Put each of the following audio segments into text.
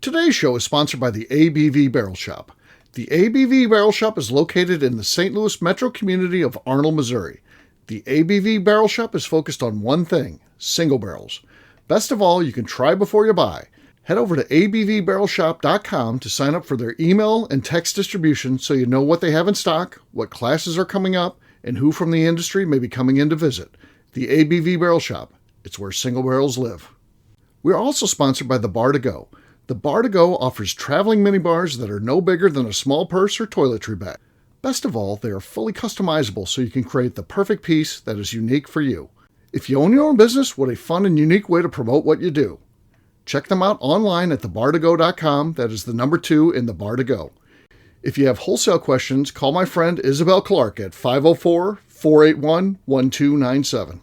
Today's show is sponsored by the ABV Barrel Shop. The ABV Barrel Shop is located in the St. Louis metro community of Arnold, Missouri. The ABV Barrel Shop is focused on one thing, single barrels. Best of all, you can try before you buy. Head over to abvbarrelshop.com to sign up for their email and text distribution so you know what they have in stock, what classes are coming up, and who from the industry may be coming in to visit. The ABV Barrel Shop. It's where single barrels live. We are also sponsored by the Bar to Go. The Bar to Go offers traveling minibars that are no bigger than a small purse or toiletry bag. Best of all, they are fully customizable so you can create the perfect piece that is unique for you. If you own your own business, what a fun and unique way to promote what you do. Check them out online at thebartogo.com. That is the number 2 in the Bar to Go. If you have wholesale questions, call my friend Isabel Clark at 504-481-1297.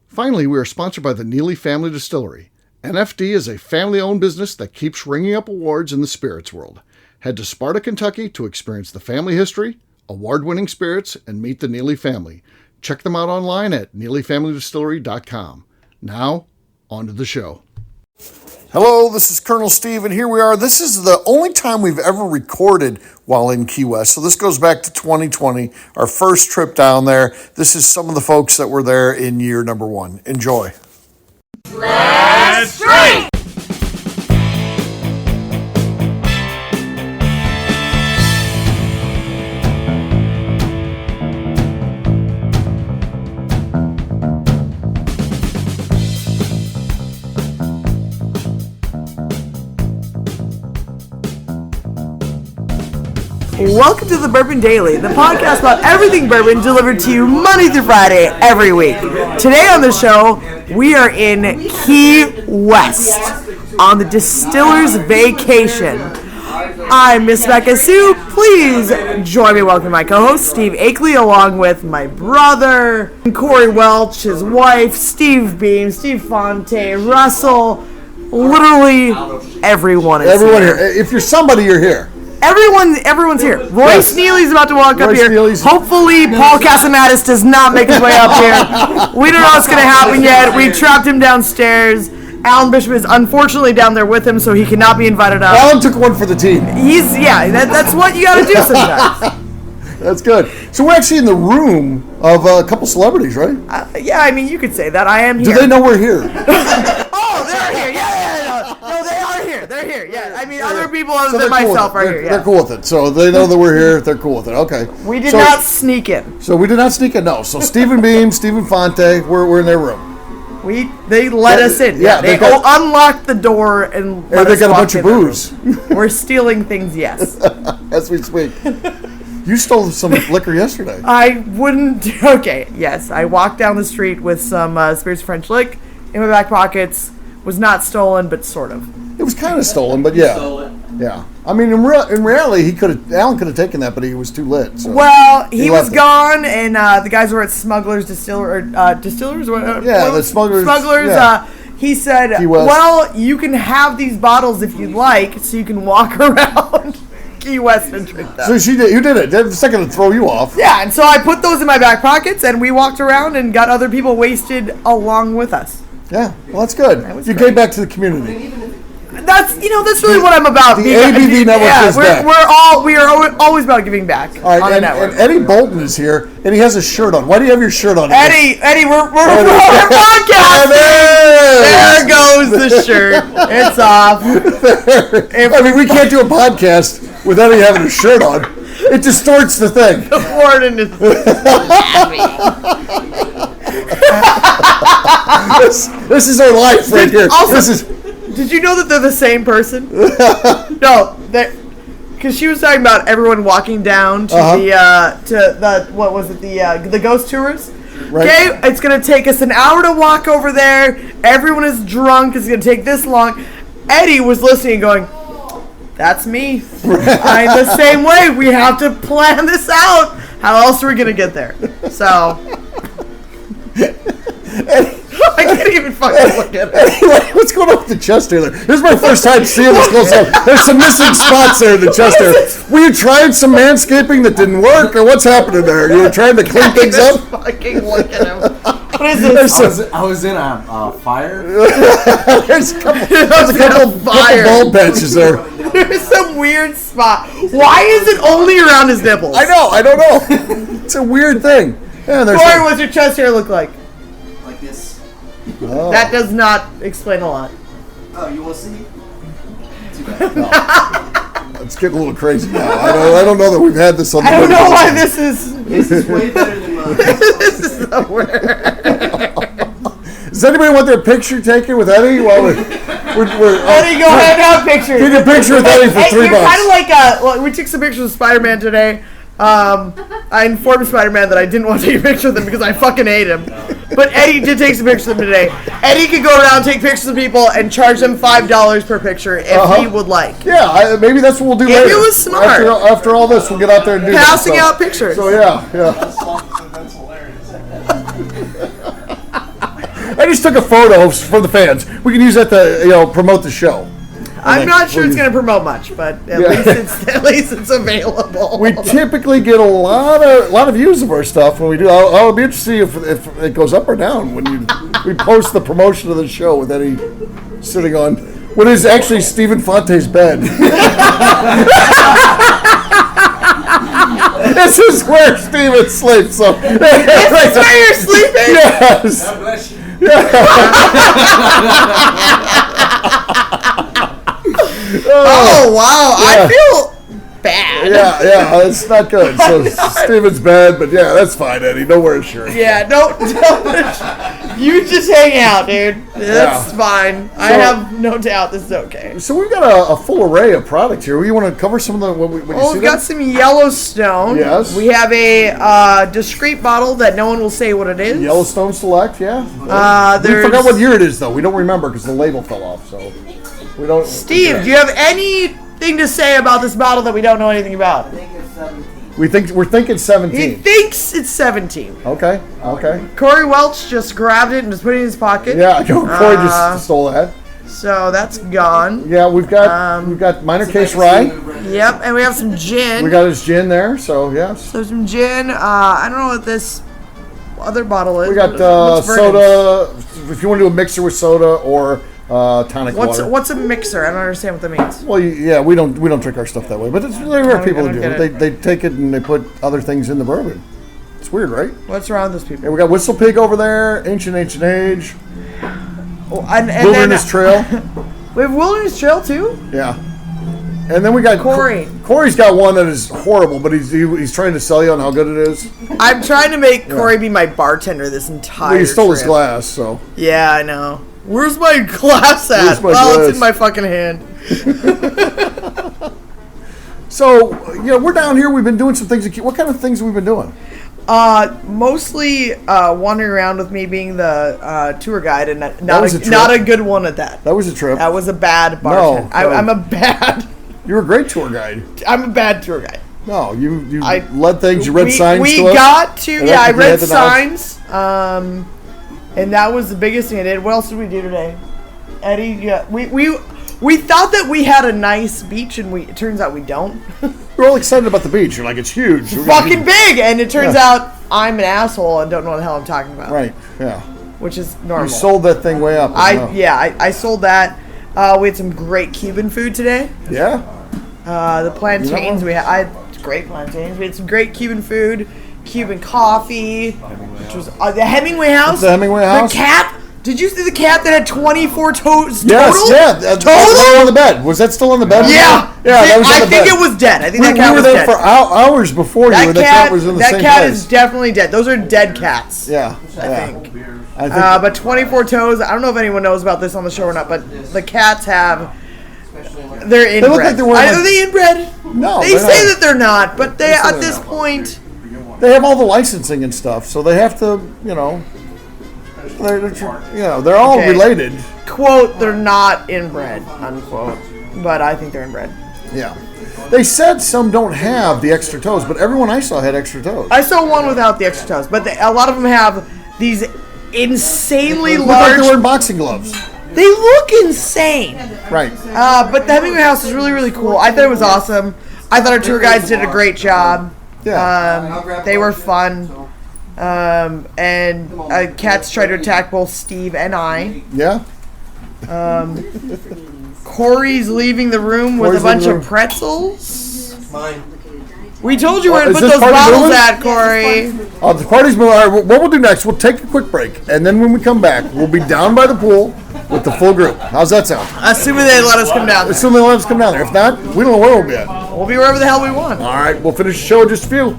Finally, we are sponsored by the Neely Family Distillery. NFD is a family-owned business that keeps ringing up awards in the spirits world. Head to Sparta, Kentucky to experience the family history, award-winning spirits, and meet the Neely family. Check them out online at neelyfamilydistillery.com. Now, on to the show. Hello, this is Colonel Steve, and here we are. This is the only time we've ever recorded while in Key West. So this goes back to 2020, our first trip down there. This is some of the folks that were there in year number 1. Enjoy. Let's drink! Welcome to the Bourbon Daily, the podcast about everything bourbon delivered to you Monday through Friday every week. Today on the show, we are in Key West on the Distillers Vacation. I'm Miss Becca Sue. Please join me in welcoming my co-host, Steve Akeley, along with my brother, Corey Welch, his wife, Steve Beam, Steve Fonte, Russell. Literally everyone is here. If you're somebody, you're here. Everyone's here. Royce Neely's about to walk up here. Hopefully, Paul Casamatis does not make his way up here. We don't know what's going to happen yet. We trapped him downstairs. Alan Bishop is unfortunately down there with him, so he cannot be invited up. Alan took one for the team. That's what you got to do sometimes. That's good. So we're actually in the room of a couple celebrities, right? You could say that. I am here. Do they know we're here? Oh, they're here. No, they are here. They're here. Yeah. Other people other than myself are here. Yeah. They're cool with it. So they know that we're here. They're cool with it. Okay. We did not sneak in. So we did not sneak in, no. So Stephen Beam, Stephen Fonte, we're in their room. They let us in. Yeah. They unlocked the door and let us they got a walk bunch of in booze. We're stealing things, yes. As we speak. You stole some liquor yesterday. I wouldn't. Okay, yes. I walked down the street with some Spirits French Lick in my back pockets. Was not stolen, but sort of. It was kind of stolen, but yeah. Yeah. I mean, in reality, Alan could have taken that, but he was too lit. So well, he was gone, and the guys were at Distillers. The Smugglers. Yeah. He said, well, you can have these bottles if you'd like, so you can walk around Key West and drink them. So you did it. They're second to throw you off. Yeah, and so I put those in my back pockets, and we walked around and got other people wasted along with us. Yeah, well, that's good. You gave back to the community. That's really what I'm about. The ABV network is back. We are always about giving back. All right, and Eddie Bolton is here, and he has a shirt on. Why do you have your shirt on? Eddie, we're podcasting. There goes the shirt. It's off. We can't do a podcast with Eddie having a shirt on. It distorts the thing. The warden is this is our life right here. Did you know that they're the same person? No, because she was talking about everyone walking down to the ghost tours. Right. Okay, it's gonna take us an hour to walk over there. Everyone is drunk. It's gonna take this long. Eddie was listening, going, "That's me. I'm the same way. We have to plan this out. How else are we gonna get there?" So. I can't even fucking look at it. Anyway, what's going on with the chest hair? This is my first time seeing this close up. There's some missing spots there in the chest hair. Were you trying some manscaping that didn't work, or what's happening there? You were trying to clean things up? Fucking look at him. is this? I was in a fire. There's a couple bald patches there. There's some weird spot. Why is it only around his nipples? I don't know. It's a weird thing. Yeah, Corey, what's your chest hair look like? Like this. Oh. That does not explain a lot. Oh, you want to see? Too bad. It's getting a little crazy now. I don't know that we've had this on the I don't know podcast. why this is. This is way better than mine. This is so weird. Does anybody want their picture taken with Eddie? While we're Eddie, go hand out pictures. Take a picture with Eddie for $3. You're kind of like we took some pictures of Spider-Man today. I informed Spider-Man that I didn't want to take a picture of them because I fucking hate him. But Eddie did take some pictures of them today. Eddie could go around, take pictures of people, and charge them $5 per picture if he would like. Yeah, maybe that's what we'll do later. It was smart. After all this, we'll get out there and do Passing out pictures. So yeah. That's hilarious. I just took a photo for the fans. We can use that to promote the show. I'm not sure it's going to promote much, but at least it's available. We typically get a lot of views of our stuff when we do. I'll be interested to see if it goes up or down when we post the promotion of the show with Eddie sitting on what is actually Stephen Fonte's bed. This is where Steven sleeps. So This is where you're sleeping? yes. God bless you. Oh, wow. Yeah. I feel bad. Yeah, it's not good. So Steven's bad, but yeah, that's fine, Eddie. Don't wear a shirt. Yeah, don't. You just hang out, dude. That's fine. I have no doubt this is okay. So we've got a full array of products here. You want to cover some of the what you see We've got some Yellowstone. Yes. We have a discreet bottle that no one will say what it is. Yellowstone Select, yeah. We There's forgot what year it is, though. We don't remember because the label fell off. So we don't. Steve, do you have anything to say about this bottle that we don't know anything about? I think it's 17. We're thinking 17. He thinks it's 17. Okay. Corey Welch just grabbed it and just put it in his pocket. Yeah, Corey just stole that. So that's gone. Yeah, we've got minor case rye. Yep, and we have some gin. We got his gin there. So yes. So some gin. I don't know what this other bottle is. We got What's Vernon's? soda. If you want to do a mixer with soda or tonic water. What's a mixer? I don't understand what that means. Well, yeah, we don't drink our stuff that way, but there are people who do. get it. They take it and they put other things in the bourbon. It's weird, right? What's wrong with those people? Yeah, we got Whistle Pig over there, Ancient Age, Oh, and Wilderness Trail. We have Wilderness Trail too? Yeah. And then we got Corey. Corey's got one that is horrible, but he's trying to sell you on how good it is. I'm trying to make Corey be my bartender this entire Well, you stole his trip. glass, so. Yeah, I know. Where's my glass at? Where's my Well, glass? it's in my fucking hand. So, we're down here. We've been doing some things. What kind of things have we been doing? Mostly wandering around with me being the tour guide, and not was a trip. not a good one at that. That was a trip. That was a bad bartender. No. I'm a bad. You were a great tour guide. I'm a bad tour guide. No, you led things. You read signs We to us. got to. And Yeah, I you read had the knowledge. signs. And that was the biggest thing I did. What else did we do today, Eddie? Yeah, we thought that we had a nice beach, and it turns out we don't. We're all excited about the beach. You're like, it's huge. We're gonna Fucking do- big, and it turns out I'm an asshole and don't know what the hell I'm talking about. Right. Yeah. Which is normal. You sold that thing way up. I sold that. We had some great Cuban food today. Yeah. The plantains we had. I had great plantains. We had some great Cuban food, Cuban coffee, which was the Hemingway House. The Hemingway House? The cat. Did you see the cat that had 24 toes Yes. total? Yeah. Total? Still on the bed. Was that still on the bed? Yeah. Yeah. That was on I the think bed. it was dead. I think We that cat were was there dead. for hours before you. And the cat was in the same that cat place. is definitely dead. Those are dead cats. Yeah. I yeah. think. I think. But 24 toes. I don't know if anyone knows about this on the show or not, but the cats have. They're inbred. look like they're wearing, Are they inbred? No, They they're say not. that they're not, but they say at they're this not. point. They have all the licensing and stuff, so they have to, they're all Okay. related. Quote, they're not inbred, unquote. But I think they're inbred. Yeah. They said some don't have the extra toes, but everyone I saw had extra toes. I saw one without the extra toes, but a lot of them have these insanely Look like they're large. wearing boxing gloves. They look insane. Right. But the Hemingway House is really, really cool. I thought it was awesome. I thought our tour guides did a great job. Yeah. They were fun. And cats try to attack both Steve and I. Yeah. Corey's leaving the room with Corey's a bunch leaving the of pretzels. Mine. We told you where to Is put this those party bottles moving? at, Corey. The party's moving. All right, what we'll do next, we'll take a quick break, and then when we come back, we'll be down by the pool with the full group. How's that sound? Assuming they let us come down. Assuming they let us come down there. If not, we don't know where we'll be at. We'll be wherever the hell we want. All right, we'll finish the show in just a few.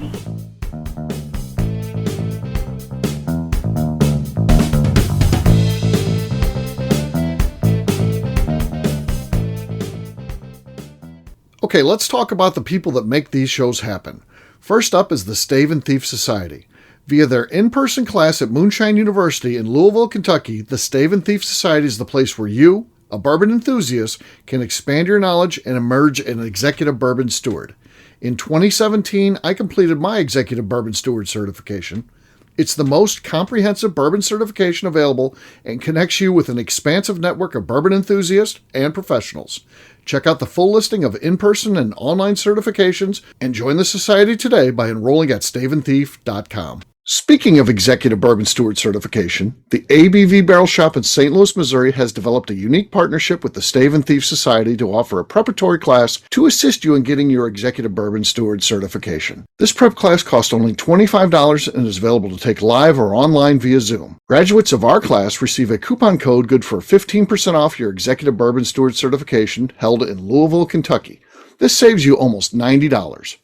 Okay, let's talk about the people that make these shows happen. First up is the Stave and Thief Society. Via their in-person class at Moonshine University in Louisville, Kentucky, the Stave and Thief Society is the place where you, a bourbon enthusiast, can expand your knowledge and emerge an executive bourbon steward. In 2017, I completed my executive bourbon steward certification. It's the most comprehensive bourbon certification available and connects you with an expansive network of bourbon enthusiasts and professionals. Check out the full listing of in-person and online certifications and join the society today by enrolling at staveandthief.com. Speaking of executive bourbon steward certification, the ABV Barrel Shop in St. Louis, Missouri has developed a unique partnership with the Stave and Thief Society to offer a preparatory class to assist you in getting your executive bourbon steward certification. This prep class costs only $25 and is available to take live or online via Zoom. Graduates of our class receive a coupon code good for 15% off your executive bourbon steward certification held in Louisville, Kentucky. This saves you almost $90.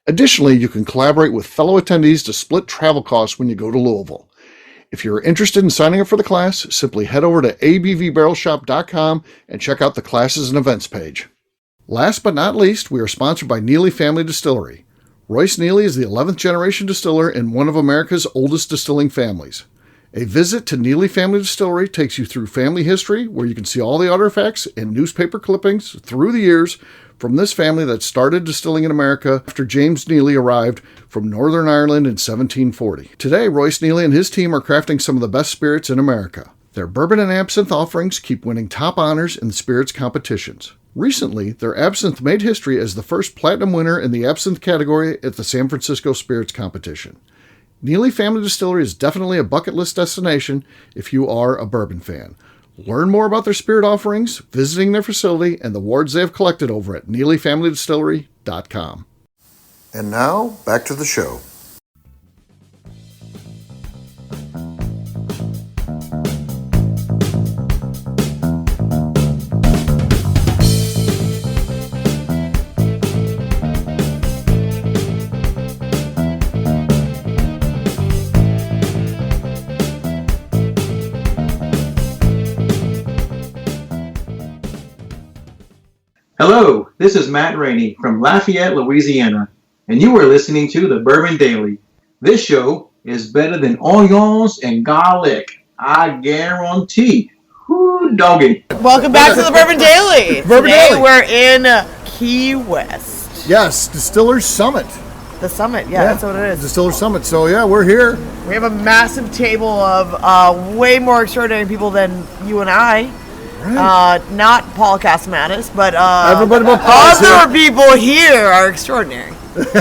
Additionally, you can collaborate with fellow attendees to split travel costs when you go to Louisville. If you're interested in signing up for the class, simply head over to abvbarrelshop.com and check out the classes and events page. Last but not least, we are sponsored by Neely Family Distillery. Royce Neely is the 11th generation distiller in one of America's oldest distilling families. A visit to Neely Family Distillery takes you through family history, where you can see all the artifacts and newspaper clippings through the years from this family that started distilling in America after James Neely arrived from Northern Ireland in 1740. Today, Royce Neely and his team are crafting some of the best spirits in America. Their bourbon and absinthe offerings keep winning top honors in the spirits competitions. Recently, their absinthe made history as the first platinum winner in the absinthe category at the San Francisco Spirits Competition. Neely Family Distillery is definitely a bucket list destination if you are a bourbon fan. Learn more about their spirit offerings, visiting their facility, and the awards they have collected over at NeelyFamilyDistillery.com. And now, back to the show. Hello, this is Matt Rainey from Lafayette, Louisiana, and you are listening to the Bourbon Daily. This show is better than onions and garlic, I guarantee. Whoo, doggy. Welcome back to the Bourbon Daily. Bourbon Today Daily. we're in Key West. Yes, Distillers Summit. The summit, yeah, that's what it is. Distillers Summit. So yeah, we're here. We have a massive table of way more extraordinary people than you and I. Right. Not Paul Casamanis, but Everybody but Paul is other here. people here are extraordinary. But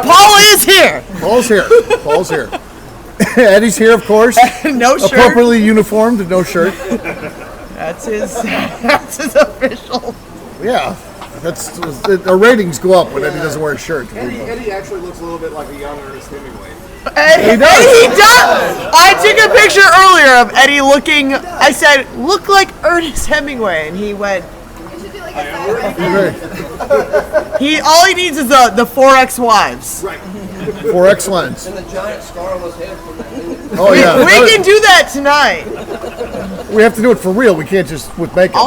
Paul is here. Paul's here. Paul's here. Eddie's here, of course. No shirt. Appropriately uniformed, no shirt. That's his official. Yeah, that's our ratings go up when Eddie doesn't wear a shirt. Eddie actually looks a little bit like a young Ernest Hemingway. He does. I took a picture earlier of Eddie looking. I said, "Look like Ernest Hemingway," and he went. All he needs is the 4X wives. Right. 4X lens. And the giant scarless head from that movie. Oh yeah. We can do that tonight. We have to do it for real. We can't just with makeup.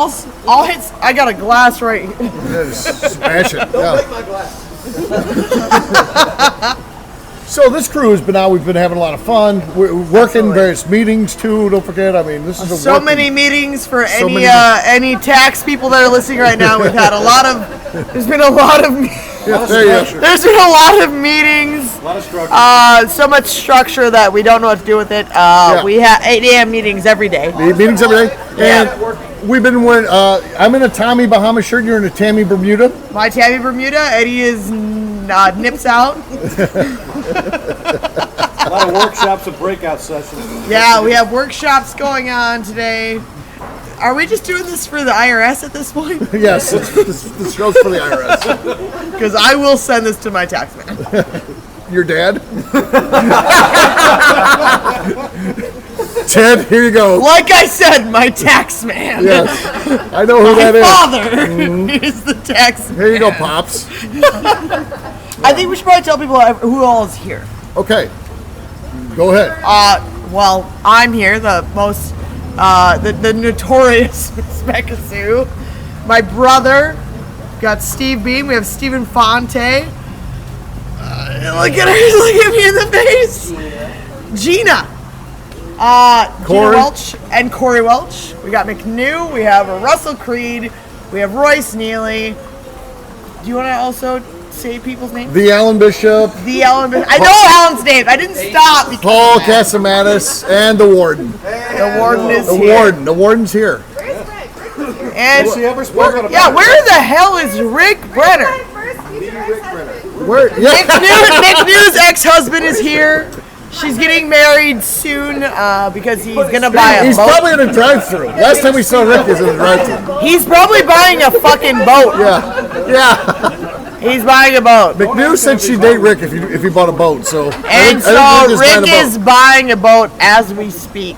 I'll hit. I got a glass right. Just smash it. Don't break Yeah. my glass. So this crew has been out. We've been having a lot of fun. We're working various meetings too. Don't forget. I mean, this is a So working- many meetings for So any many- any tax people that are listening right now. We've had a lot of. There's been a lot of. Yeah, there you go. There's been a lot of meetings. A lot of structure. So much structure that we don't know what to do with it. We have 8 a.m. meetings every day. Meetings every day. Yeah. And we've been wearing. I'm in a Tommy Bahama shirt. You're in a Tammy Bermuda. My Tammy Bermuda. Eddie is nips out. lot of workshops and breakout sessions. Yeah, we have workshops going on today. Are we just doing this for the IRS at this point? Yes, this show's for the IRS. Because I will send this to my tax man. Your dad? Ted, here you go. Like I said, my tax man. Yes, I know who that is. Father is the tax man. Here you go, Pops. I think we should probably tell people who all is here. Okay, go ahead. Well, I'm here, the most, the notorious Smekasoo. My brother, got Steve Beam. We have Stephen Fonte. Look at her, look at me in the face. Gina. Gina Corey. Welch and Corey Welch. We got McNew. We have Russell Creed. We have Royce Neely. Do you want to also say people's names? The Alan Bishop, I know Alan's name. I didn't stop. Because Paul Casamatis, and the Warden. the warden is The here. Warden. The Warden's here. And Has he ever spoken about where the hell is Rick Brenner? Where? Yeah. McNew's ex-husband is here. She's getting married soon because he's gonna buy a He's boat. probably in a drive-through. Last time we saw Rick was in a drive-through. He's probably buying a fucking boat. Yeah. He's buying a boat. McNew said she'd date Rick if he bought a boat. So And I think so Rick Rick is is buying a boat as we speak.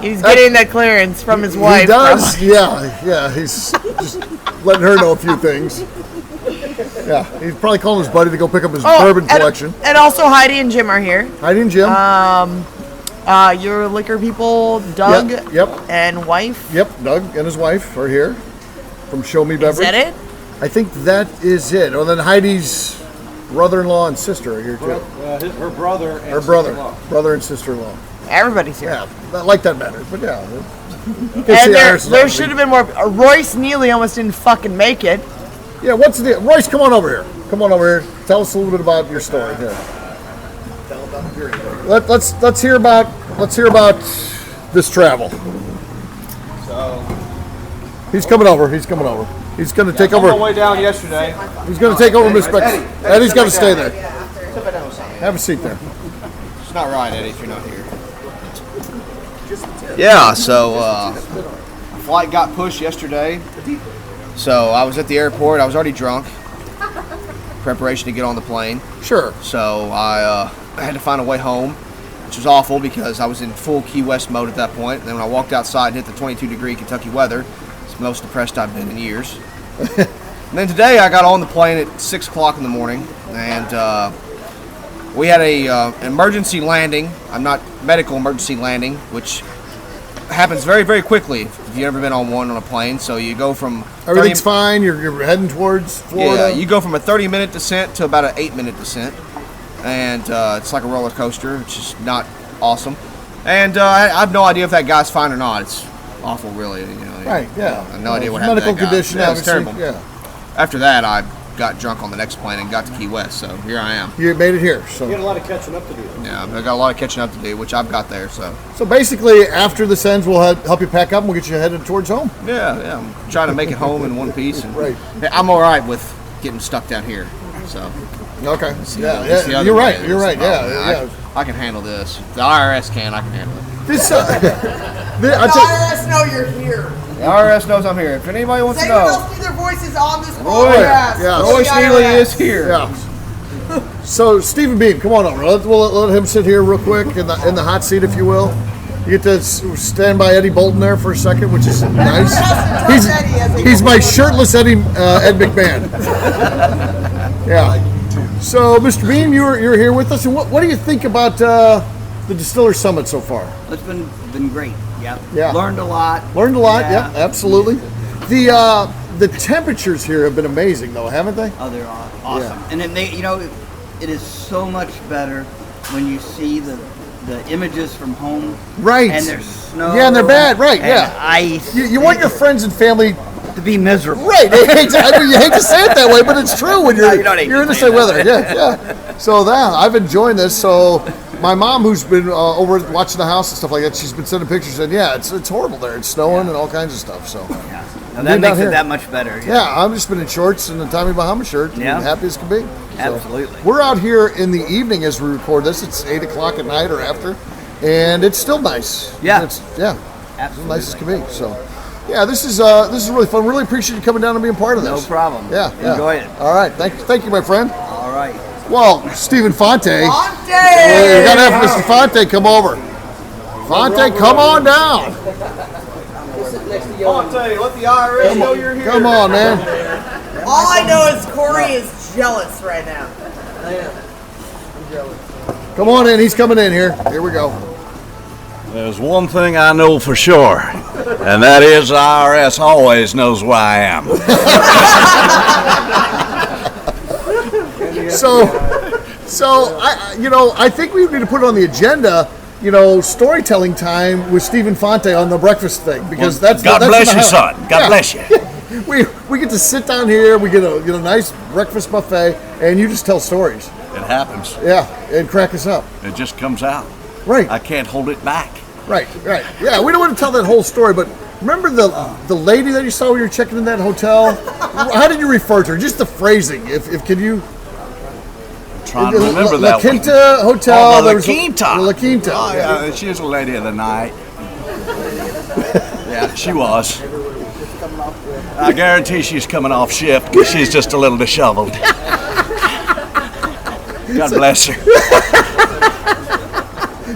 He's getting the clearance from his wife. He does. Yeah. He's just letting her know a few things. Yeah, he's probably calling his buddy to go pick up his bourbon collection. And also Heidi and Jim are here. Heidi and Jim. Your liquor people, Doug Yep. and wife. Yep. Doug and his wife are here from Show Me Beverage. Is that it? I think that is it. Oh, then Heidi's brother-in-law and sister are here too. her brother and Her brother and sister-in-law. Everybody's here. Yeah, not like that matters, but yeah. And there should have been more. Royce Neely almost didn't fucking make it. Yeah, what's the Royce? Come on over here. Come on over here. Tell us a little bit about your story. Here. Let's hear about this travel. So, He's coming over. He's going to take on over. my way down yesterday. He's going to take over Miss Beck's. Eddie, Eddie's got to sit stay right there. down. Have a seat there. It's not right, Eddie, if you're not here. Yeah, so flight got pushed yesterday. So I was at the airport. I was already drunk. Preparation to get on the plane. Sure. So I had to find a way home, which was awful because I was in full Key West mode at that point. And then when I walked outside and hit the 22-degree Kentucky weather, it's the most depressed I've been in years. And then today I got on the plane at 6 o'clock in the morning, and we had a emergency landing. I'm not medical emergency landing, which happens very, very quickly if you've ever been on a plane. So you go from Everything's fine. You're heading towards Florida. Yeah, you go from a 30-minute descent to about an 8-minute descent, and it's like a roller coaster, which is not awesome. And I have no idea if that guy's fine or not. It's awful, really. Right. Yeah. I have no idea what happened to medical that guy. condition. Yeah, it was obviously. terrible. Yeah. After that, I got drunk on the next plane and got to Key West. So here I am. You made it here. So. You got a lot of catching up to do. Yeah, I got a lot of catching up to do, which I've got there. So basically, after this ends, we'll help you pack up and we'll get you headed towards home. yeah, I'm trying to make it home in one piece. And Right. I'm all right with getting stuck down here. So Okay. it's the Yeah. other You're way. right. You're right. Yeah. I can handle this. The IRS can. I can handle it. This. I The tell IRS know you're here. The IRS knows I'm here. If anybody wants Does to anyone know, else need their voices on this Roy, podcast? yeah. Go Royce the Neely IRS. is here. Yeah. So Stephen Beam, come on over. We'll let him sit here real quick in the hot seat, if you will. You get to stand by Eddie Bolton there for a second, which is nice. He's my shirtless Ed McMahon. Yeah. So, Mr. Beam, you're here with us, and what do you think about the Distillers Summit so far? It's been great. Yep. Yeah. Learned a lot. Learned a lot. Yeah, absolutely. The temperatures here have been amazing, though, haven't they? Oh, they're awesome. Yeah. And it is so much better when you see the images from home. Right. And there's snow. Yeah, and they're bad. Right. and Yeah. ice. You want your friends and family. to be miserable. Right, exactly. You hate to say it that way, but it's true when you're you don't hate you're to in the say same that. weather. Yeah. So I've enjoyed this. So my mom, who's been over watching the house and stuff like that, she's been sending pictures. And yeah, it's horrible there. It's snowing and all kinds of stuff. So Now that makes it that much better. Yeah, I've just been in shorts and a Tommy Bahama shirt, and happy as can be. Absolutely. So, we're out here in the evening as we record this. It's 8 o'clock at night or after, and it's still nice. Yeah. Absolutely. Nice as can be. So, yeah, this is really fun. Really appreciate you coming down and being part of this. No problem. Yeah. Enjoy it. All right. Thank you, my friend. All right. Well, Stephen Fonte. Fonte! You gotta have Mr. Fonte come over. Fonte, come on down. Fonte, let the IRS know you're here. Come on, man. All I know is Corey is jealous right now. Come on in. He's coming in here. Here we go. There's one thing I know for sure, and that is the IRS always knows where I am. So I think we need to put it on the agenda. Storytelling time with Stephen Fonte on the breakfast thing, because that's God bless you, son. God bless you. We get to sit down here. We get a nice breakfast buffet, and you just tell stories. It happens. Yeah, and crack us up. It just comes out. Right. I can't hold it back. Right. Yeah, we don't want to tell that whole story, but remember the lady that you saw when you were checking in that hotel? How did you refer to her? Just the phrasing. If can you? Trying to remember that La Quinta one. Hotel. Oh, there La was Quinta. La Quinta. Oh, yeah, she's a lady of the night. Yeah, she was. I guarantee she's coming off shift because she's just a little disheveled. God bless her.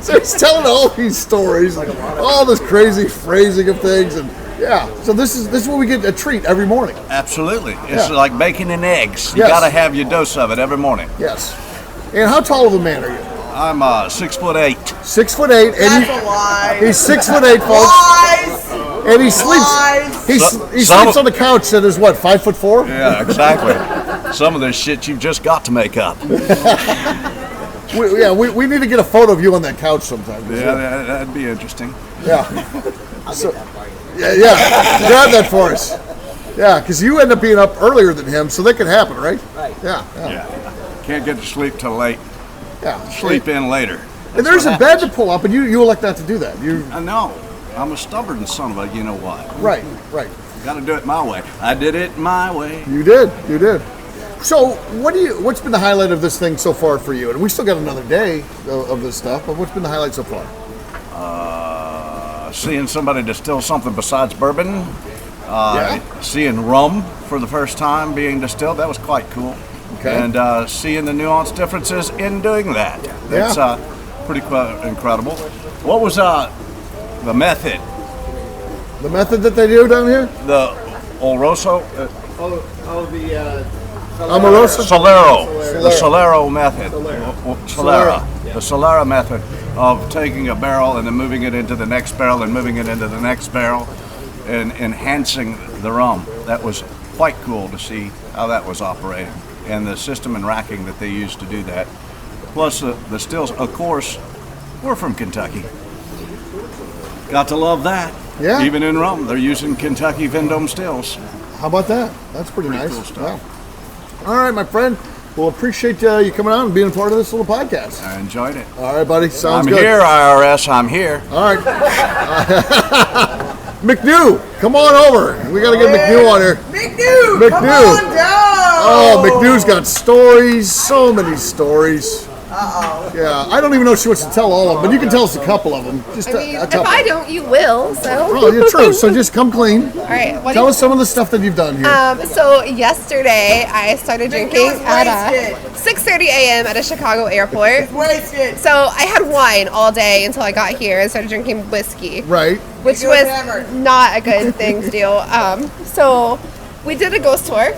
So he's telling all these stories, all this crazy phrasing of things, and so this is what we get a treat every morning. Absolutely. It's like bacon and eggs. You Yes. got to have your dose of it every morning. Yes. And how tall of a man are you? I'm 6'8". 6'8", and That's a lie. he's 6'8", folks, Lies! and he sleeps. Lies! He sleeps on the couch that is what, 5'4"? Yeah, exactly. Some of this shit you've just got to make up. We need to get a photo of you on that couch sometime. Yeah, that'd be interesting. Yeah. So, grab that for us. Yeah, because you end up being up earlier than him, so that could happen, right? Right. Yeah. Can't get to sleep till late. Yeah. Sleep in later. And there's a bed to pull up, and you elect not to do that. I know. I'm a stubborn son of a you know what. Right. Got to do it my way. I did it my way. You did. So, what's been the highlight of this thing so far for you? And we still got another day of this stuff, but what's been the highlight so far? Seeing somebody distill something besides bourbon. Seeing rum for the first time being distilled, that was quite cool. Okay. And seeing the nuanced differences in doing that. That's pretty incredible. What was the method? The method that they do down here? The Oloroso? Amoroso? Solero. The Solero method. Solera. The Solera method of taking a barrel and then moving it into the next barrel and moving it into the next barrel and enhancing the rum. That was quite cool to see how that was operating and the system and racking that they used to do that. Plus the stills, of course, we're from Kentucky. Got to love that. Yeah. Even in rum, they're using Kentucky Vendome stills. How about that? That's pretty nice. Cool stuff. Yeah. All right, my friend. Well, appreciate you coming on and being part of this little podcast. I enjoyed it. All right, buddy. Sounds I'm good. here, IRS. I'm here. All right. McNew, come on over. We got to get McNew on here. McNew! Come on down! Oh, McNew's got stories. So many stories. Uh-oh. Yeah, I don't even know if she wants to tell all of them, but you can tell us a couple of them. Just I mean, a if couple. I don't, you will. So. Oh, yeah, true. So just come clean. All right. Tell us some of the stuff that you've done here. So yesterday I started drinking at wasted. 6:30 a.m. at a Chicago airport. Wasted. So I had wine all day until I got here and started drinking whiskey, Right. which Good was hammer. not a good thing to do. So we did a ghost tour.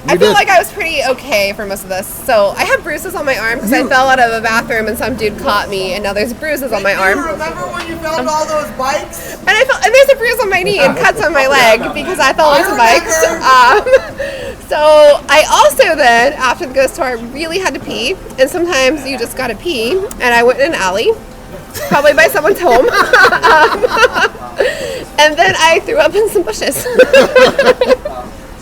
I feel did. like I was pretty okay for most of this. So I have bruises on my arm because I fell out of a bathroom and some dude caught me, and now there's bruises on my You arm. remember when you filmed all those bikes? And there's a bruise on my knee and cuts on my leg because I fell on some bikes. So I also then, after the ghost tour, really had to pee, and sometimes you just gotta pee, and I went in an alley, probably by someone's home, and then I threw up in some bushes.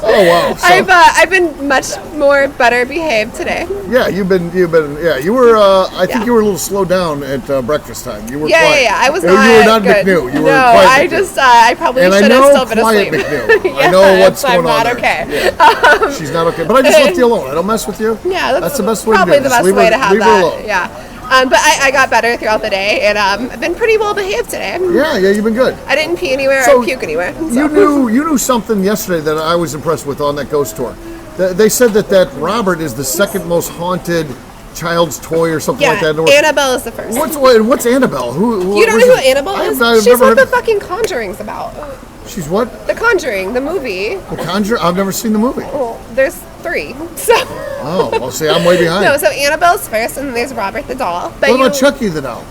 Oh Oh wow. So, I've been much more better behaved today. yeah, you were. I think you were a little slowed down at breakfast time. You were Yeah, quiet. yeah, I was You not were not good. McNew. You were no, quiet I McNew. just I probably And I should have know still been quiet asleep. McNew. I know what's going I'm on not there. okay. Yeah. She's not okay. But I just left you alone. I don't mess with you. Yeah, that's the best way to do probably it. the Just best leave way her- to have leave her that. alone. Yeah. But I got better throughout the day, and I've been pretty well behaved today. Yeah, you've been good. I didn't pee anywhere So, or puke anywhere. So. You knew something yesterday that I was impressed with on that ghost tour. They said that Robert is the second most haunted child's toy or something Yeah, like that. Or- Annabelle is the first. What's Annabelle? You don't know who Annabelle is? I've She's never what heard the fucking Conjuring's about. She's what? The Conjuring, the movie. The Conjure? I've never seen the movie. Well, there's 3. So. Oh, well, see, I'm way behind. No, so Annabelle's first, and there's Robert the doll. But What about Chucky the doll?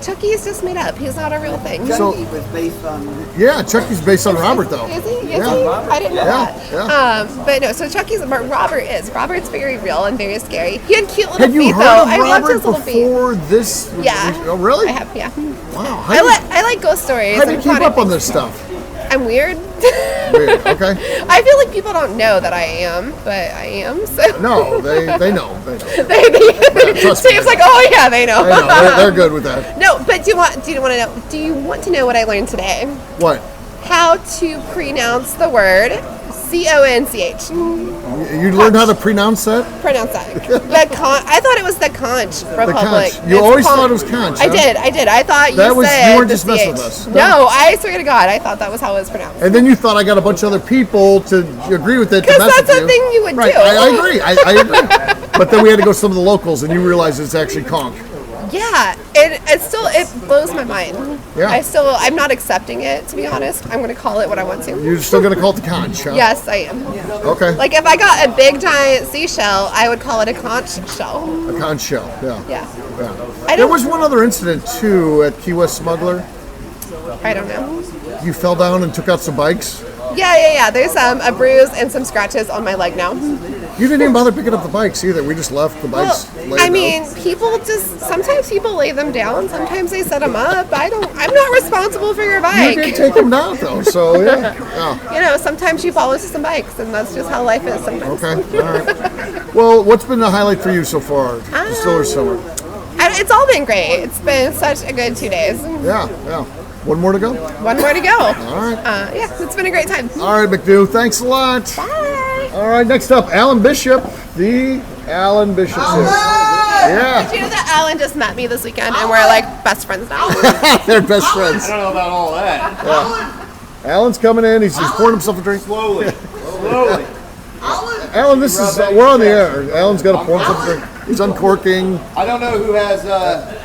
Chucky is just made up. He's not a real thing. So- Chucky was based on. Yeah, Chucky's based on Robert, though. Is he? Is Yeah. he? I didn't know Yeah, that. But no, so but Robert is. Robert's very real and very scary. He had cute little Had you feet, heard though. of I loved Robert his little feet. before this? Yeah. Oh, really? I have, yeah. Wow. I like ghost stories. How do you and keep haunted up on things. this stuff? I'm weird. Weird. Okay. I feel like people don't know that I am, but I am. So No, they know. They know. trust me, Steve's like, oh yeah, they know. I know. They're good with that. No, but do you want to know what I learned today? What? How to pronounce the word CONCH. You learned how to pronounce that? Pronounce that. I thought it was the Conch Republic. conch. You It's always thought it was conch, I huh? did. I thought That you was- said you weren't the just messing CH. with us. No, I swear to God, I thought that was how it was pronounced. And then you thought I got a bunch of other people to agree with it. to 'Cause mess that's with the thing you would right. do. I agree. I agree. But then we had to go to some of the locals, and you realize it's actually conch. Yeah, it blows my mind. Yeah. I'm not accepting it, to be honest. I'm going to call it what I want to. You're still going to call it the conch, huh? Yes, I am. Okay. Like if I got a big giant seashell, I would call it a conch shell. A conch shell, yeah. Yeah. Yeah. I There don't- was one other incident, too, at Key West Smuggler. I don't know. You fell down and took out some bikes. Yeah. There's a bruise and some scratches on my leg now. You didn't even bother picking up the bikes either. We just left the bikes Well, laid I out. mean, sometimes people lay them down. Sometimes they set them up. I'm not responsible for your You bike. did take them down, though, so yeah. Sometimes you fall into some bikes, and that's just how life is sometimes. Okay, all right. Well, what's been the highlight for you so far? Distillers Summer. And it's all been great. It's been such a good 2 days. Yeah. One more to go? One more to go. All right. Yeah, it's been a great time. All right, McDo. Thanks a lot. Bye. All right, next up, Alan Bishop. The Alan Bishop here. Yeah. Did you know that Alan just met me this weekend, and we're like best friends now? They're best friends. I don't know about all that. Alan's coming in. He's pouring himself a drink. Slowly. Alan, this is, we're on the air. Alan's got to pour himself a drink. He's uncorking. I don't know who has the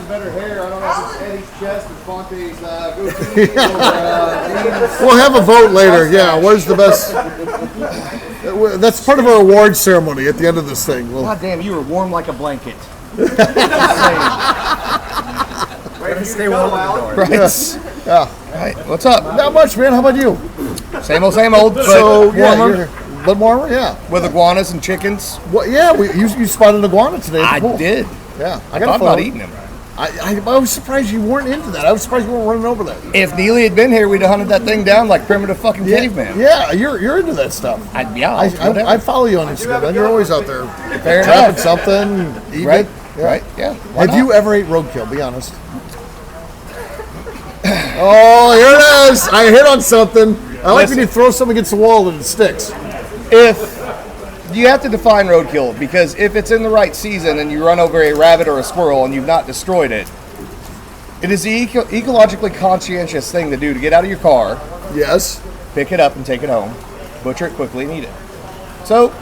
better hair. I don't know if it's Eddie's chest or Fonte's goatee. We'll have a vote later. Yeah, where's the best? That's part of our award ceremony at the end of this thing. We'll, God damn, you were warm like a blanket. Stay warm at the door. Right. yeah. Right. What's up? Not much, man. How about you? Same old, but So, yeah, warmer. but warmer, yeah. With iguanas and chickens. Well, yeah, you spotted an iguana today. At the pool. did. Yeah, I got thought a photo. about eating them. I was surprised you weren't into that. I was surprised you weren't running over that. If Neely had been here, we'd have hunted that thing down like primitive fucking caveman. Yeah, you're into that stuff. I follow you on Instagram, and you're always out there Fair trapping enough. something, eating Right. it. Right. Yeah. Why Have not? you ever ate roadkill? Be honest. Oh, here it is. I hit on something. I like when you throw something against the wall and it sticks. If you have to define roadkill, because if it's in the right season and you run over a rabbit or a squirrel and you've not destroyed it, it is the ecologically conscientious thing to do to get out of your car, Yes. pick it up and take it home, butcher it quickly and eat it. So,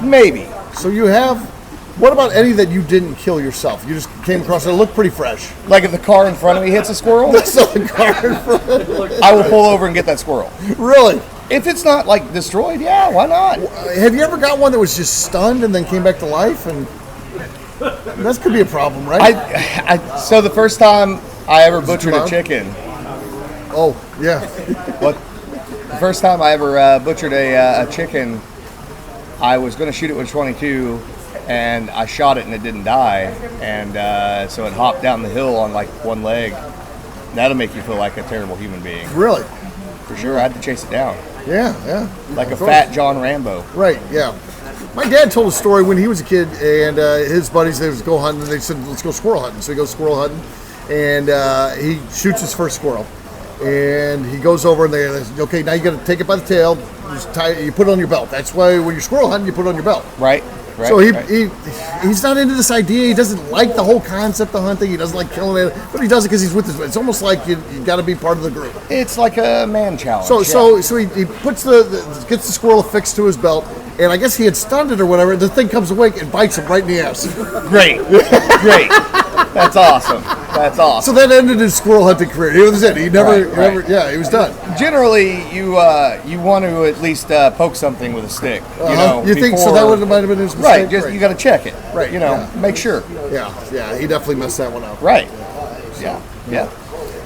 maybe. So you have. What about any that you didn't kill yourself? You just came across it. It looked pretty fresh. Like if the car in front of me hits a squirrel, That's not the car in front. I will pull over and get that squirrel. Really? If it's not like destroyed, yeah, why not? Have you ever got one that was just stunned and then came back to life? And that could be a problem, right? So the first time I ever butchered a chicken, Oh, yeah. the first time I ever butchered a chicken, I was going to shoot it with 22, and I shot it and it didn't die, and so it hopped down the hill on like one leg. That'll make you feel like a terrible human being. Really? for sure. I had to chase it down. Yeah. Like a fat John Rambo. Right, yeah. My dad told a story when he was a kid, and his buddies, they would go hunting, and they said, let's go squirrel hunting. So he goes squirrel hunting, and he shoots his first squirrel. And he goes over, and they say, okay, now you got to take it by the tail, just tie it, you put it on your belt. That's why when you're squirrel hunting, you put it on your belt. Right. So he's not into this idea. He doesn't like the whole concept of hunting. He doesn't like killing it, but he does it because he's with his. It's almost like you got to be part of the group. It's like a man challenge. So he puts gets the squirrel affixed to his belt, and I guess he had stunned it or whatever. The thing comes awake and bites him right in the ass. Great. That's awesome. So that ended his squirrel hunting career. He was it. He never, he was done. Generally, you want to at least poke something with a stick. You think so? That might have been his mistake. Right. Just you got to check it. Right. Make sure. Yeah. He definitely messed that one up. Right. Yeah.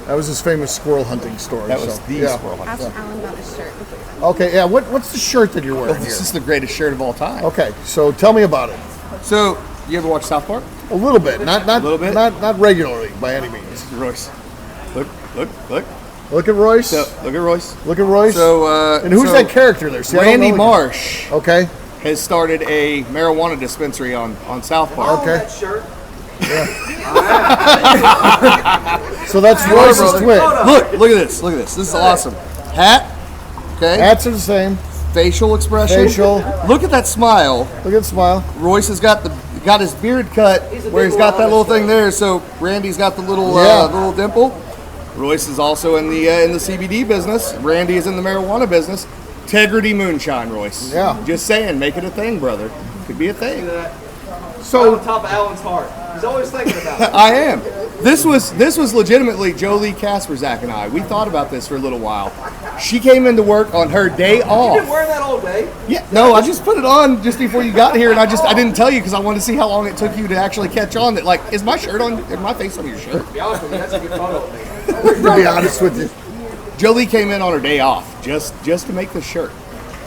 That was his famous squirrel hunting story. That was squirrel hunting. Ask Alan about his shirt. Okay. Yeah. What's the shirt that you're wearing? This is the greatest shirt of all time. Okay. So tell me about it. So you ever watch South Park? A little bit, not not regularly by any means. Royce, look. Look at Royce. Look at Royce. Look at Royce. So and who's that character there? See, Randy Marsh. Okay. Has started a marijuana dispensary on South Park. Okay. That shirt. So that's Royce's twin. Look at this. This is awesome. Hat. Okay. Hats are the same. Facial expression. Look at that smile. Look at the smile. Royce has got his beard cut where he's got that little thing there. So Randy's got the little dimple. Royce is also in the CBD business. Randy is in the marijuana business. Integrity moonshine, Royce. Yeah. Just saying, make it a thing, brother. Could be a thing. So on top of Alan's heart. He's always thinking about it. I am. This was legitimately Jolie Kasperzak and I. We thought about this for a little while. She came into work on her day off. You've been wearing that all day? Yeah. No, I just put it on just before you got here, and I didn't tell you because I wanted to see how long it took you to actually catch on that. Like, is my shirt on? Is my face on your shirt? To be honest with you, that's a good photo of me. To be honest with you. Jolie came in on her day off just to make this shirt.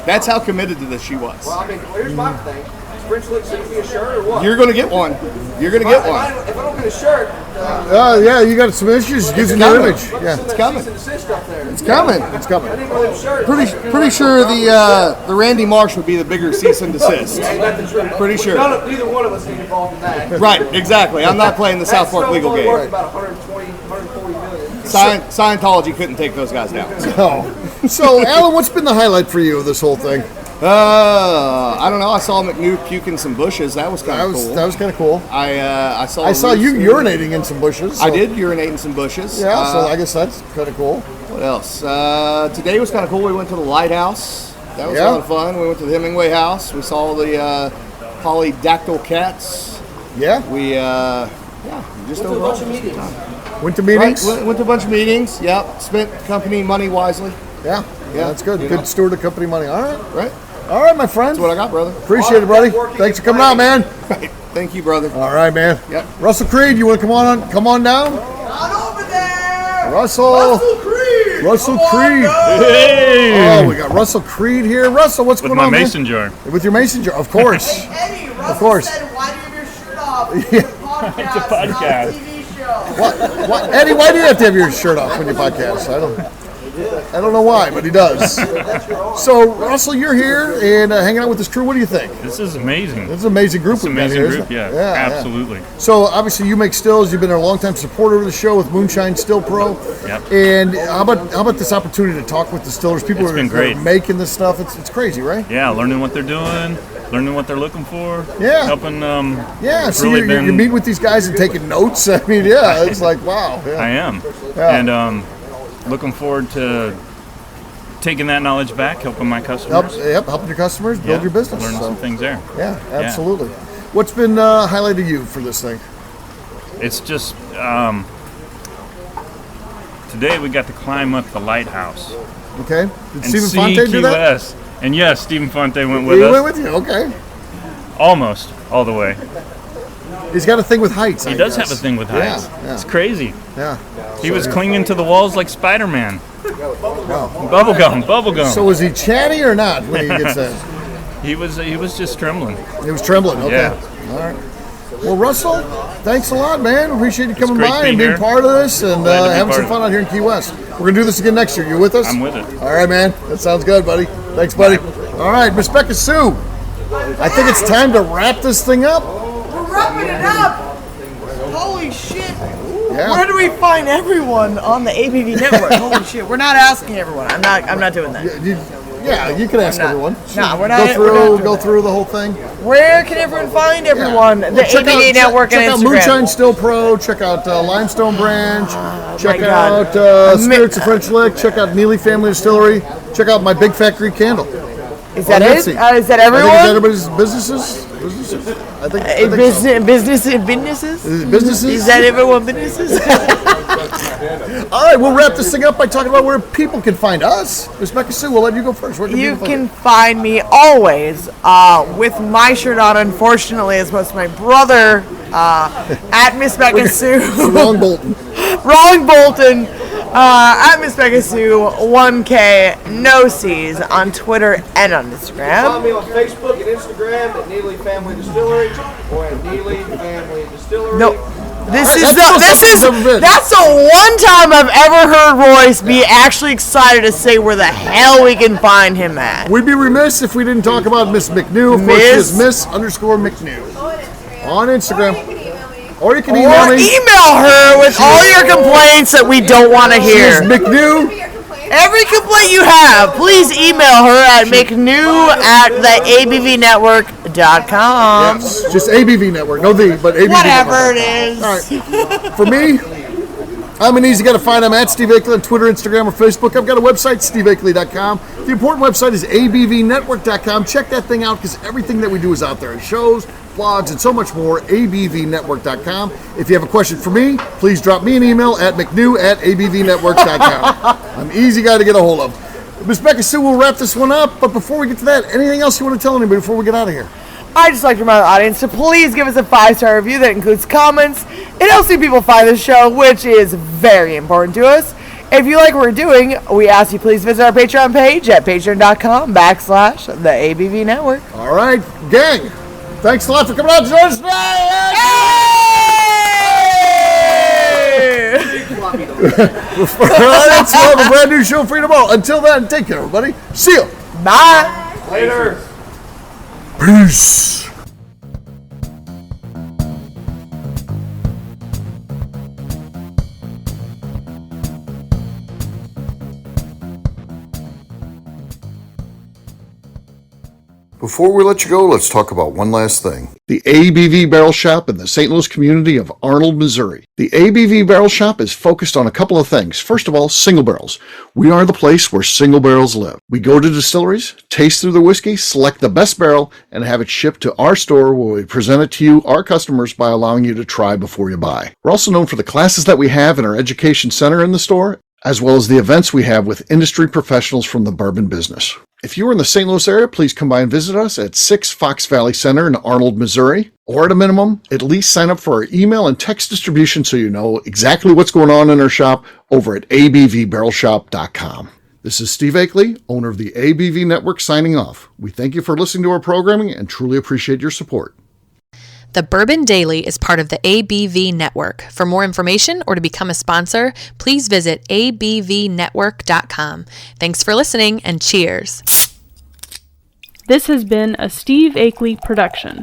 That's how committed to this she was. Well, I mean, here's my thing. Does French Lick send me a shirt or what? You're gonna get one. You're gonna get one. If I don't get a shirt, Yeah, you got some issues using your image. Yeah, It's coming. it's coming. It's coming. I need one of them shirts. Pretty sure the Randy Marsh would be the bigger cease and desist. Ain't that the truth? Pretty sure. Neither one of us get involved in that. Right, exactly. I'm not playing the South Park legal game. Worth about 120, 140 million. Scientology couldn't take those guys down. So, Alan, what's been the highlight for you of this whole thing? I don't know. I saw McNew puking some bushes. That was kind of cool. That was kind of cool. I saw you urinating in some bushes. I did urinate in some bushes. Yeah, so I guess that's kind of cool. What else? Today was kind of cool. We went to the lighthouse. That was a lot of fun. We went to the Hemingway house. We saw the polydactyl cats. Yeah. We just Went to a bunch of meetings. Went to meetings. Right, went to a bunch of meetings. Yep. Spent company money wisely. Yeah, that's good. Good steward of company money. All right. Right. All right, my friend. That's what I got, brother. Appreciate it, buddy. Thanks for coming out, man. Right. Thank you, brother. All right, man. Yep. Russell Creed, you want to come on down? On over there! Russell Creed! Russell Creed. Hey! Oh, we got Russell Creed here. Russell, what's With going my on, mason man? jar. With your mason jar, of course. Hey, Eddie, Russell Of course. said, why do you have your shirt off? Yeah. It's a podcast. It's a TV show. What, Eddie? Why do you have to have your shirt off when you podcast? I don't know why, but he does. So, Russell, you're here and hanging out with this crew. What do you think? This is amazing. This is an amazing group. It's an we've got amazing here, group, isn't it? yeah, absolutely. So, obviously, you make stills. You've been a long-time supporter of the show with Moonshine Still Pro. Yep. And how about this opportunity to talk with distillers? People It's who been are great. making this stuff. It's crazy, right? Yeah, learning what they're doing, learning what they're looking for. Yeah. Helping. Yeah, it's so really you're meeting with these guys and taking notes. I mean, yeah, it's like, wow. Yeah. I am. Yeah. And looking forward to taking that knowledge back, helping my customers. Helping your customers build your business. Learning So, some things there. yeah, absolutely. What's been highlighted you for this thing? It's just today we got to climb up the lighthouse Okay. Did and Stephen see Fonte do Key that? West. And yes, Stephen Fonte went with He us. went with you. Okay. Almost all the way. He's got a thing with heights. He I does guess. have a thing with heights. Yeah. It's crazy. Yeah. He was clinging to the walls like Spider-Man. Bubblegum. So was he chatty or not when he gets that? He was just trembling. He was trembling. Okay. Yeah. All right. Well, Russell, thanks a lot, man. Appreciate you coming great by being and being here. part of this and Glad to be having some part fun of out here in Key West. We're going to do this again next year. You with us? I'm with it. All right, man. That sounds good, buddy. Thanks, buddy. All right, Miss Becca Sue. I think it's time to wrap this thing up. We're wrapping it up. Holy shit. Yeah. Where do we find everyone on the ABV network? Holy shit. We're not asking everyone. I'm not doing that. You can ask everyone. No, we're not. Go through the whole thing. Where can everyone find everyone? The ABV network and Instagram. Check out Moonshine Still Pro. Check out Limestone Branch. Check God. out Spirits of French Lick. Check out Neely Family Distillery. Check out My Big Fat Greek Candle. Is that it? Is that everyone? I think it's everybody's businesses. I think Businesses? Is that everyone businesses? All right, we'll wrap this thing up by talking about where people can find us. Miss Becca Sue, we'll let you go first. You can find me always with my shirt on, unfortunately, as opposed to my brother, at Miss Becca Sue. Wrong Bolton. Wrong Bolton. At Miss Becca Sue, 1K, no C's, on Twitter and on Instagram. Follow me on Facebook and Instagram at Neely Family Distillery or at Neely Family Distillery. No. That's the one time I've ever heard Royce be actually excited to say where the hell we can find him at. We'd be remiss if we didn't talk about Miss MacNew. Of course, she is Miss_MacNew on Instagram. Or you can email me. Email her with all your complaints that we don't want to hear. She's MacNew. Every complaint you have, please email her at MacNew@theabvnetwork.com. Yes, just ABV Network. No the, but ABV Whatever Network. it is. All right. For me, I'm an easy guy to find. I'm at Steve Akeley on Twitter, Instagram, or Facebook. I've got a website, steveakeley.com. The important website is abvnetwork.com. Check that thing out because everything that we do is out there. Shows, blogs, and so much more. abvnetwork.com. If you have a question for me, please drop me an email at mcnew@abvnetwork.com. I'm an easy guy to get a hold of. Miss Becca Sue, we'll wrap this one up. But before we get to that, anything else you want to tell anybody before we get out of here? I'd just like to remind the audience to please give us a 5-star review that includes comments. It helps new people find the show, which is very important to us. If you like what we're doing, we ask you please visit our Patreon page at patreon.com/theABV Network. All right, gang. Thanks a lot for coming out to join us tonight. Let's have a brand new show for you tomorrow. Until then, take care, everybody. See you. Bye. Later. Peace. Before we let you go, let's talk about one last thing. The ABV Barrel Shop in the St. Louis community of Arnold, Missouri. The ABV Barrel Shop is focused on a couple of things. First of all, single barrels. We are the place where single barrels live. We go to distilleries, taste through the whiskey, select the best barrel, and have it shipped to our store where we present it to you, our customers, by allowing you to try before you buy. We're also known for the classes that we have in our education center in the store, as well as the events we have with industry professionals from the bourbon business. If you are in the St. Louis area, please come by and visit us at 6 Fox Valley Center in Arnold, Missouri. Or at a minimum, at least sign up for our email and text distribution so you know exactly what's going on in our shop over at abvbarrelshop.com. This is Steve Akeley, owner of the ABV Network, signing off. We thank you for listening to our programming and truly appreciate your support. The Bourbon Daily is part of the ABV Network. For more information or to become a sponsor, please visit abvnetwork.com. Thanks for listening and cheers. This has been a Steve Akeley production.